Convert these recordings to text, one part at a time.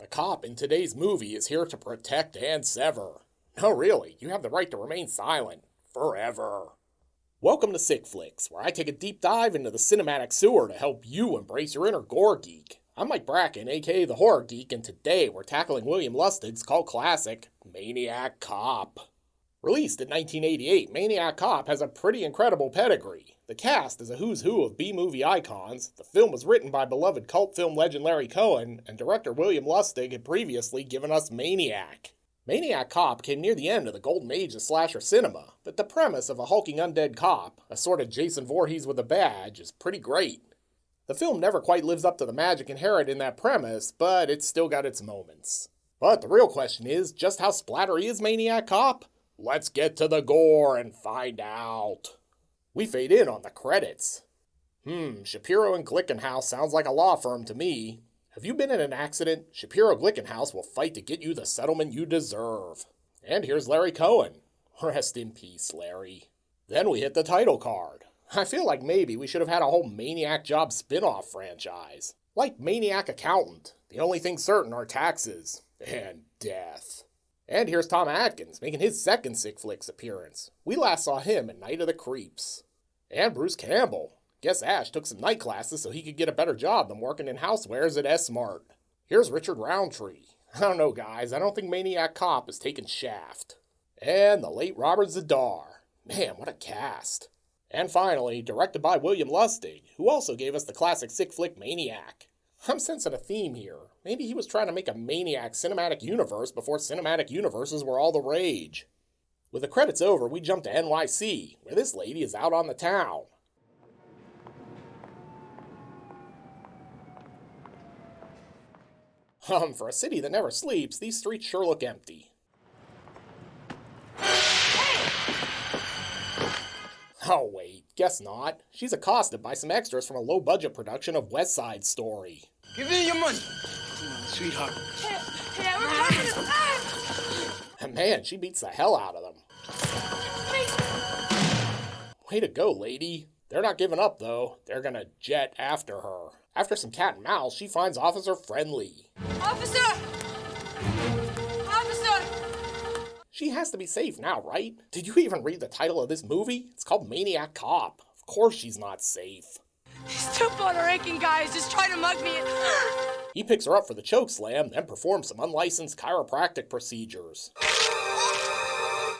The cop in today's movie is here to protect and sever. No, really, you have the right to remain silent. Forever. Welcome to Sick Flicks, where I take a deep dive into the cinematic sewer to help you embrace your inner gore geek. I'm Mike Bracken, aka the Horror Geek, and today we're tackling William Lustig's cult classic, Maniac Cop. Released in 1988, Maniac Cop has a pretty incredible pedigree. The cast is a who's who of B-movie icons. The film was written by beloved cult film legend Larry Cohen, and director William Lustig had previously given us Maniac. Maniac Cop came near the end of the golden age of slasher cinema, but the premise of a hulking undead cop, a sort of Jason Voorhees with a badge, is pretty great. The film never quite lives up to the magic inherent in that premise, but it's still got its moments. But the real question is, just how splattery is Maniac Cop? Let's get to the gore and find out. We fade in on the credits. Shapiro and Glickenhaus sounds like a law firm to me. Have you been in an accident? Shapiro Glickenhaus will fight to get you the settlement you deserve. And here's Larry Cohen. Rest in peace, Larry. Then we hit the title card. I feel like maybe we should have had a whole Maniac Job spin-off franchise. Like Maniac Accountant. The only thing certain are taxes. And death. And here's Tom Atkins, making his second Sick Flicks appearance. We last saw him in Night of the Creeps. And Bruce Campbell. Guess Ash took some night classes so he could get a better job than working in housewares at S-Mart. Here's Richard Roundtree. I don't know, guys. I don't think Maniac Cop is taking shaft. And the late Robert Z'Dar. Man, what a cast. And finally, directed by William Lustig, who also gave us the classic sick flick Maniac. I'm sensing a theme here. Maybe he was trying to make a Maniac cinematic universe before cinematic universes were all the rage. With the credits over, we jump to NYC, where this lady is out on the town. For a city that never sleeps, these streets sure look empty. Oh wait, guess not. She's accosted by some extras from a low-budget production of West Side Story. Give me your money. Come on, sweetheart. Hey, we're coming. And man, she beats the hell out of them. Way to go, lady. They're not giving up, though. They're gonna jet after her. After some cat and mouse, she finds Officer Friendly. Officer! Officer! She has to be safe now, right? Did you even read the title of this movie? It's called Maniac Cop. Of course she's not safe. These two Puerto Rican guys just tried to mug me and... He picks her up for the choke slam, then performs some unlicensed chiropractic procedures.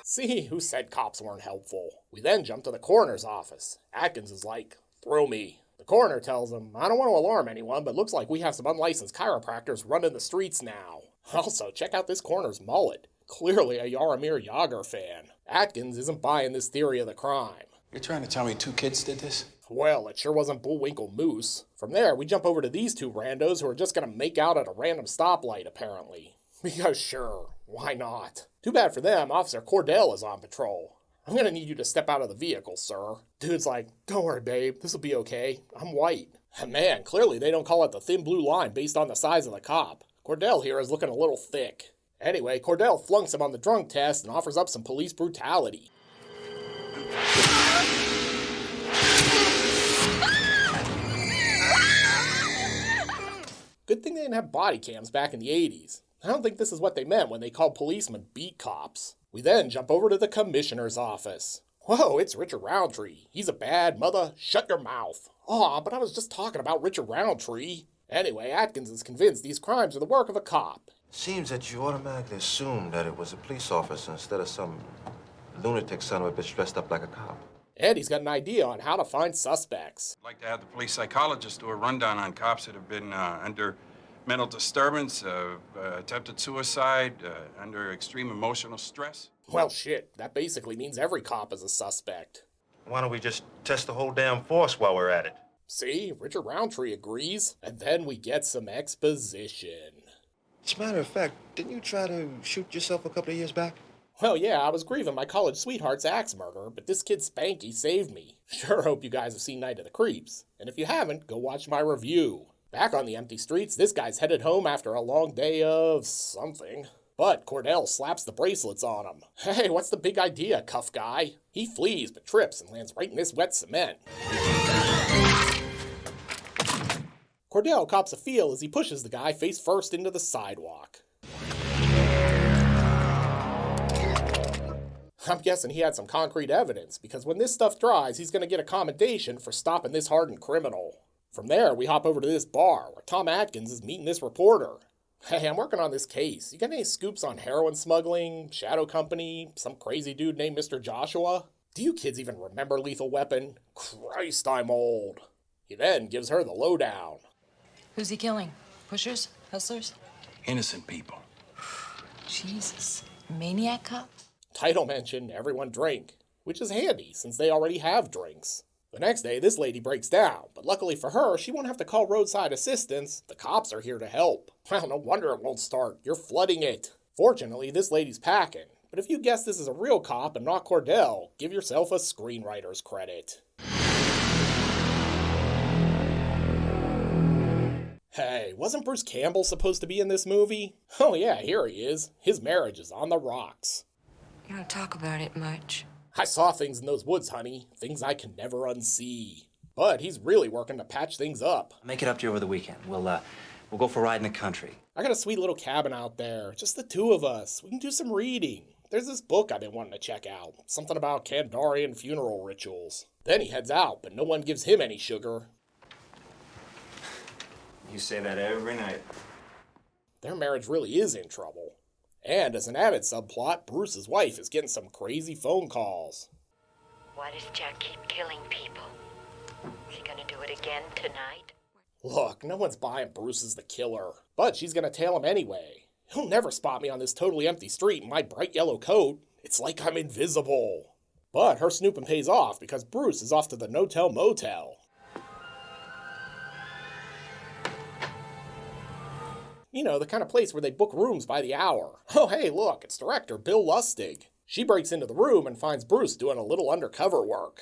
See, who said cops weren't helpful? We then jump to the coroner's office. Atkins is like, throw me. The coroner tells him, I don't want to alarm anyone, but looks like we have some unlicensed chiropractors running the streets now. Also, check out this coroner's mullet. Clearly a Jaromir Jagr fan. Atkins isn't buying this theory of the crime. You're trying to tell me two kids did this? Well, it sure wasn't Bullwinkle Moose. From there, we jump over to these two randos who are just gonna make out at a random stoplight, apparently. Because sure, why not? Too bad for them, Officer Cordell is on patrol. I'm gonna need you to step out of the vehicle, sir. Dude's like, don't worry, babe, this'll be okay. I'm white. And man, clearly they don't call it the thin blue line based on the size of the cop. Cordell here is looking a little thick. Anyway, Cordell flunks him on the drunk test and offers up some police brutality. Good thing they didn't have body cams back in the 80s. I don't think this is what they meant when they called policemen beat cops. We then jump over to the commissioner's office. Whoa, it's Richard Roundtree. He's a bad mother. Shut your mouth. Aw, but I was just talking about Richard Roundtree. Anyway, Atkins is convinced these crimes are the work of a cop. Seems that you automatically assumed that it was a police officer instead of some lunatic son of a bitch dressed up like a cop. And he's got an idea on how to find suspects. I'd like to have the police psychologist do a rundown on cops that have been under mental disturbance, attempted suicide, under extreme emotional stress. Well, shit, that basically means every cop is a suspect. Why don't we just test the whole damn force while we're at it? See, Richard Roundtree agrees, and then we get some exposition. As a matter of fact, didn't you try to shoot yourself a couple of years back? Well, yeah, I was grieving my college sweetheart's axe murder, but this kid Spanky saved me. Sure hope you guys have seen Night of the Creeps. And if you haven't, go watch my review. Back on the empty streets, this guy's headed home after a long day of something. But Cordell slaps the bracelets on him. Hey, what's the big idea, cuff guy? He flees, but trips and lands right in this wet cement. Cordell cops a feel as he pushes the guy face first into the sidewalk. I'm guessing he had some concrete evidence, because when this stuff dries, he's going to get a commendation for stopping this hardened criminal. From there, we hop over to this bar, where Tom Atkins is meeting this reporter. Hey, I'm working on this case. You got any scoops on heroin smuggling, Shadow Company, some crazy dude named Mr. Joshua? Do you kids even remember Lethal Weapon? Christ, I'm old. He then gives her the lowdown. Who's he killing? Pushers? Hustlers? Innocent people. Jesus. Maniac Cop? Title mention, everyone drink, which is handy since they already have drinks. The next day, this lady breaks down, but luckily for her, she won't have to call roadside assistance. The cops are here to help. Well, no wonder it won't start. You're flooding it. Fortunately, this lady's packing, but if you guess this is a real cop and not Cordell, give yourself a screenwriter's credit. Hey, wasn't Bruce Campbell supposed to be in this movie? Oh yeah, here he is. His marriage is on the rocks. You don't talk about it much. I saw things in those woods, honey. Things I can never unsee. But he's really working to patch things up. Make it up to you over the weekend. We'll go for a ride in the country. I got a sweet little cabin out there. Just the two of us. We can do some reading. There's this book I've been wanting to check out. Something about Kandarian funeral rituals. Then he heads out, but no one gives him any sugar. You say that every night. Their marriage really is in trouble. And as an added subplot, Bruce's wife is getting some crazy phone calls. Why does Jack keep killing people? Is he gonna do it again tonight? Look, no one's buying Bruce as the killer, but she's gonna tail him anyway. He'll never spot me on this totally empty street in my bright yellow coat. It's like I'm invisible. But her snooping pays off because Bruce is off to the no-tell motel. You know, the kind of place where they book rooms by the hour. Oh hey, look, it's director Bill Lustig. She breaks into the room and finds Bruce doing a little undercover work.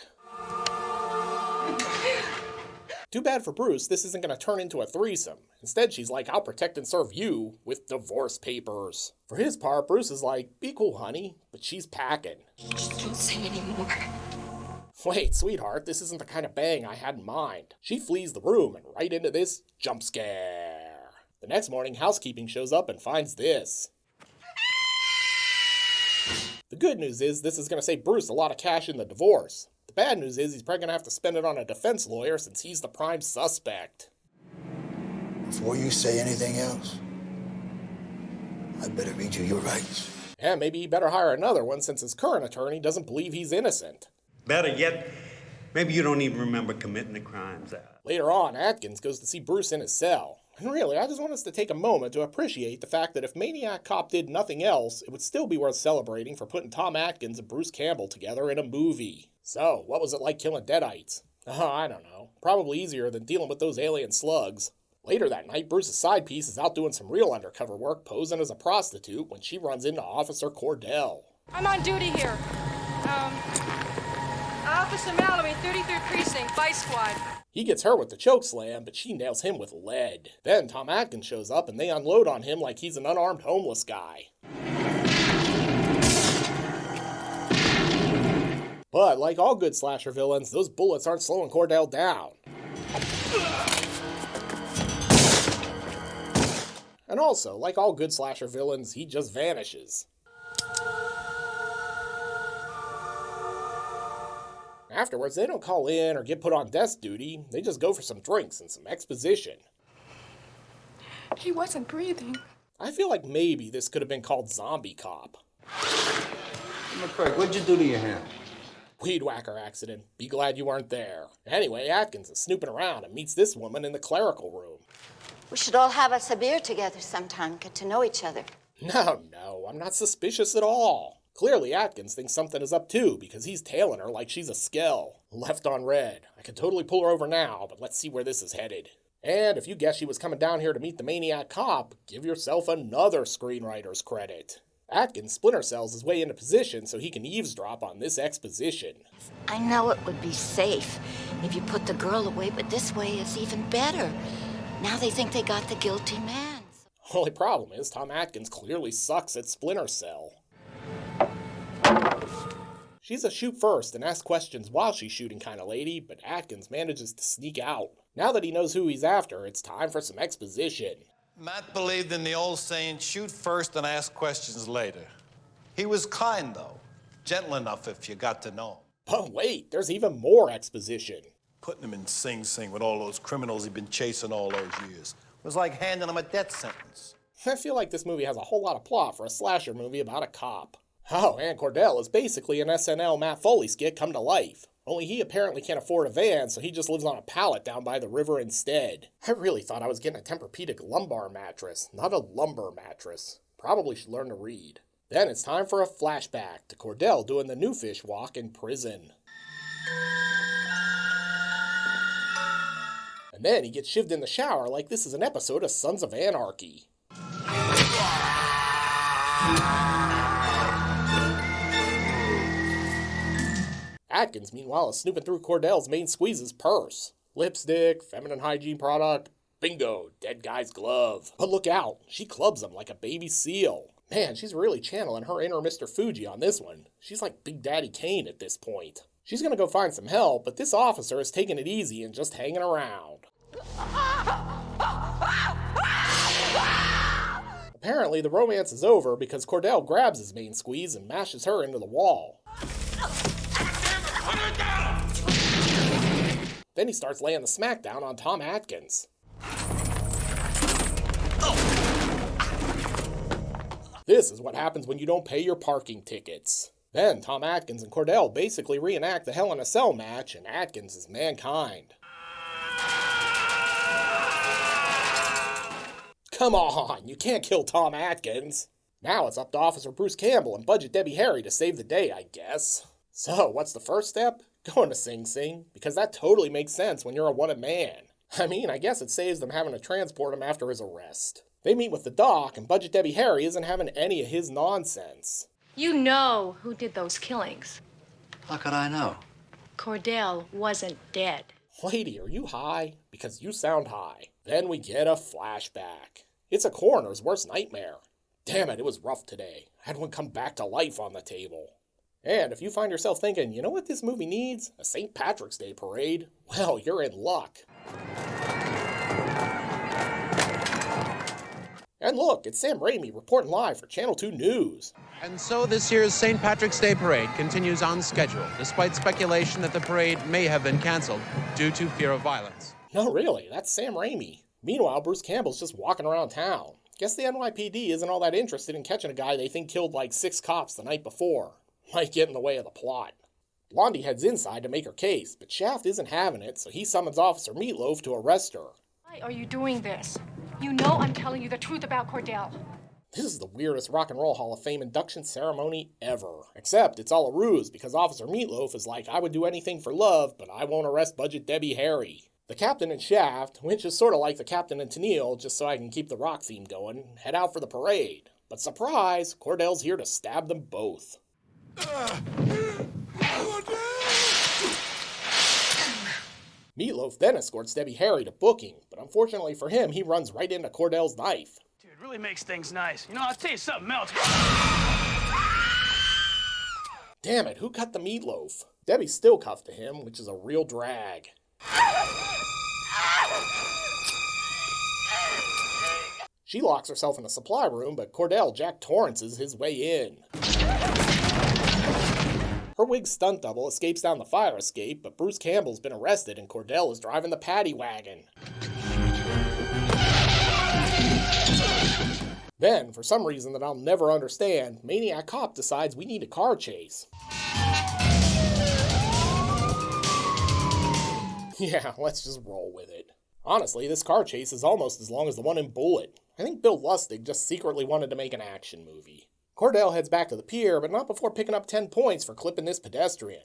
Too bad for Bruce, this isn't going to turn into a threesome. Instead, she's like, I'll protect and serve you with divorce papers. For his part, Bruce is like, be cool, honey, but she's packing. Just don't say anymore. Wait, sweetheart, this isn't the kind of bang I had in mind. She flees the room and right into this jump scare. The next morning, housekeeping shows up and finds this. The good news is this is going to save Bruce a lot of cash in the divorce. The bad news is he's probably going to have to spend it on a defense lawyer since he's the prime suspect. Before you say anything else, I'd better read you your rights. And maybe he better hire another one since his current attorney doesn't believe he's innocent. Better yet, maybe you don't even remember committing the crimes. Later on, Atkins goes to see Bruce in his cell. And really, I just want us to take a moment to appreciate the fact that if Maniac Cop did nothing else, it would still be worth celebrating for putting Tom Atkins and Bruce Campbell together in a movie. So, what was it like killing Deadites? Oh, I don't know. Probably easier than dealing with those alien slugs. Later that night, Bruce's side piece is out doing some real undercover work, posing as a prostitute when she runs into Officer Cordell. I'm on duty here. Officer Mallory, 33rd Precinct, Vice Squad. He gets her with the choke slam, but she nails him with lead. Then Tom Atkins shows up and they unload on him like he's an unarmed homeless guy. But like all good slasher villains, those bullets aren't slowing Cordell down. And also, like all good slasher villains, he just vanishes. Afterwards, they don't call in or get put on desk duty. They just go for some drinks and some exposition. He wasn't breathing. I feel like maybe this could have been called Zombie Cop. Craig, what'd you do to your hand? Weed whacker accident. Be glad you weren't there. Anyway, Atkins is snooping around and meets this woman in the clerical room. We should all have us a beer together sometime, get to know each other. No, I'm not suspicious at all. Clearly, Atkins thinks something is up too, because he's tailing her like she's a skell. Left on red. I could totally pull her over now, but let's see where this is headed. And if you guess she was coming down here to meet the Maniac Cop, give yourself another screenwriter's credit. Atkins splinter cells his way into position so he can eavesdrop on this exposition. I know it would be safe if you put the girl away, but this way is even better. Now they think they got the guilty man. Only problem is Tom Atkins clearly sucks at splinter cell. She's a shoot first and ask questions while she's shooting kind of lady, but Atkins manages to sneak out. Now that he knows who he's after, it's time for some exposition. Matt believed in the old saying, shoot first and ask questions later. He was kind, though. Gentle enough if you got to know him. But wait, there's even more exposition. Putting him in Sing Sing with all those criminals he'd been chasing all those years was like handing him a death sentence. I feel like this movie has a whole lot of plot for a slasher movie about a cop. Oh, and Cordell is basically an SNL Matt Foley skit come to life. Only he apparently can't afford a van, so he just lives on a pallet down by the river instead. I really thought I was getting a Tempur-Pedic lumbar mattress, not a lumber mattress. Probably should learn to read. Then it's time for a flashback to Cordell doing the new fish walk in prison. And then he gets shivved in the shower like this is an episode of Sons of Anarchy. Atkins, meanwhile, is snooping through Cordell's main squeeze's purse. Lipstick, feminine hygiene product, bingo, dead guy's glove. But look out, she clubs him like a baby seal. Man, she's really channeling her inner Mr. Fuji on this one. She's like Big Daddy Kane at this point. She's gonna go find some help, but this officer is taking it easy and just hanging around. Apparently, the romance is over because Cordell grabs his main squeeze and mashes her into the wall. Then he starts laying the smackdown on Tom Atkins. This is what happens when you don't pay your parking tickets. Then Tom Atkins and Cordell basically reenact the Hell in a Cell match, and Atkins is mankind. Come on, you can't kill Tom Atkins. Now it's up to Officer Bruce Campbell and Budget Debbie Harry to save the day, I guess. So, what's the first step? Going to Sing Sing, because that totally makes sense when you're a wanted man. I mean, I guess it saves them having to transport him after his arrest. They meet with the doc, and Budget Debbie Harry isn't having any of his nonsense. You know who did those killings. How could I know? Cordell wasn't dead. Lady, are you high? Because you sound high. Then we get a flashback. It's a coroner's worst nightmare. Damn it, it was rough today. I had one come back to life on the table. And if you find yourself thinking, you know what this movie needs? A St. Patrick's Day parade? Well, you're in luck. And look, it's Sam Raimi reporting live for Channel 2 News. And so this year's St. Patrick's Day parade continues on schedule, despite speculation that the parade may have been canceled due to fear of violence. No, really, that's Sam Raimi. Meanwhile, Bruce Campbell's just walking around town. Guess the NYPD isn't all that interested in catching a guy they think killed like 6 cops the night before. Might get in the way of the plot. Blondie heads inside to make her case, but Shaft isn't having it, so he summons Officer Meatloaf to arrest her. Why are you doing this? You know I'm telling you the truth about Cordell. This is the weirdest Rock and Roll Hall of Fame induction ceremony ever. Except it's all a ruse because Officer Meatloaf is like, I would do anything for love, but I won't arrest Budget Debbie Harry. The captain and Shaft, which is sort of like the captain and Tennille, just so I can keep the rock theme going, head out for the parade. But surprise, Cordell's here to stab them both. Meatloaf then escorts Debbie Harry to booking, but unfortunately for him, he runs right into Cordell's knife. Dude, it really makes things nice. You know, I'll tell you something else. Damn it, who cut the meatloaf? Debbie's still cuffed to him, which is a real drag. She locks herself in the supply room, but Cordell Jack Torrances his way in. Her wig stunt double escapes down the fire escape, but Bruce Campbell's been arrested and Cordell is driving the paddy wagon. Then, for some reason that I'll never understand, Maniac Cop decides we need a car chase. Yeah, let's just roll with it. Honestly, this car chase is almost as long as the one in Bullet. I think Bill Lustig just secretly wanted to make an action movie. Cordell heads back to the pier, but not before picking up 10 points for clipping this pedestrian.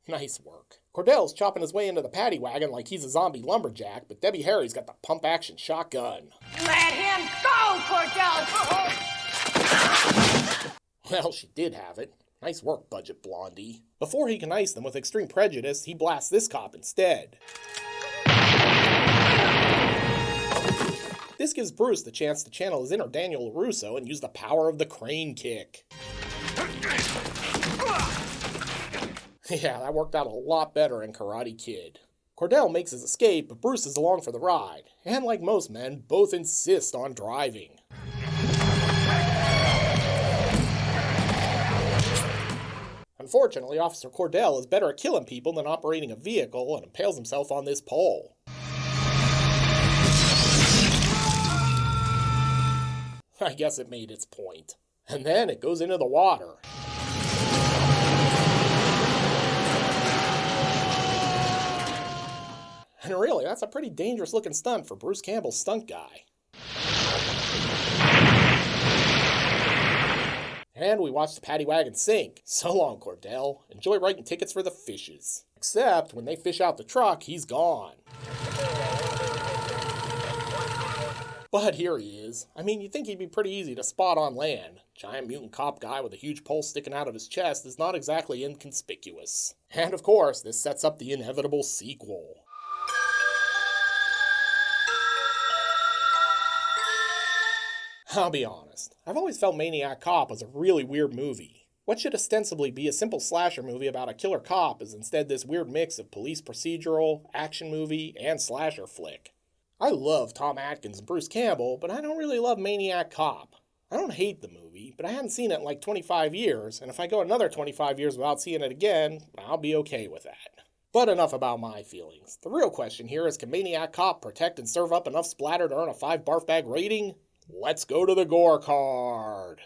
Nice work. Cordell's chopping his way into the paddy wagon like he's a zombie lumberjack, but Debbie Harry's got the pump-action shotgun. Let him go, Cordell! Well, she did have it. Nice work, Budget Blondie. Before he can ice them with extreme prejudice, he blasts this cop instead. This gives Bruce the chance to channel his inner Daniel LaRusso and use the power of the crane kick. Yeah, that worked out a lot better in Karate Kid. Cordell makes his escape, but Bruce is along for the ride, and like most men, both insist on driving. Unfortunately, Officer Cordell is better at killing people than operating a vehicle and impales himself on this pole. I guess it made its point. And then it goes into the water. And really, that's a pretty dangerous looking stunt for Bruce Campbell's stunt guy. And we watch the paddy wagon sink. So long, Cordell. Enjoy writing tickets for the fishes. Except when they fish out the truck, he's gone. But here he is. I mean, you'd think he'd be pretty easy to spot on land. Giant mutant cop guy with a huge pole sticking out of his chest is not exactly inconspicuous. And of course, this sets up the inevitable sequel. I'll be honest, I've always felt Maniac Cop was a really weird movie. What should ostensibly be a simple slasher movie about a killer cop is instead this weird mix of police procedural, action movie, and slasher flick. I love Tom Atkins and Bruce Campbell, but I don't really love Maniac Cop. I don't hate the movie, but I hadn't seen it in like 25 years, and if I go another 25 years without seeing it again, I'll be okay with that. But enough about my feelings. The real question here is, can Maniac Cop protect and serve up enough splatter to earn a 5 barf bag rating? Let's go to the gore card.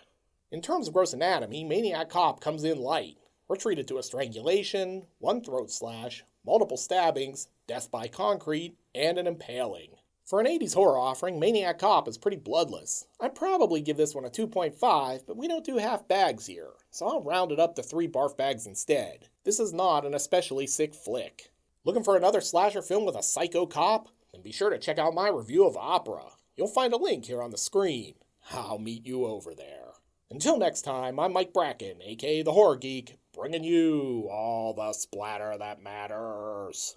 In terms of gross anatomy, Maniac Cop comes in light. We're treated to a strangulation, 1 throat slash, multiple stabbings, death by concrete, and an impaling. For an 80s horror offering, Maniac Cop is pretty bloodless. I'd probably give this one a 2.5, but we don't do half bags here, so I'll round it up to 3 barf bags instead. This is not an especially sick flick. Looking for another slasher film with a psycho cop? Then be sure to check out my review of Opera. You'll find a link here on the screen. I'll meet you over there. Until next time, I'm Mike Bracken, aka The Horror Geek, bringing you all the splatter that matters.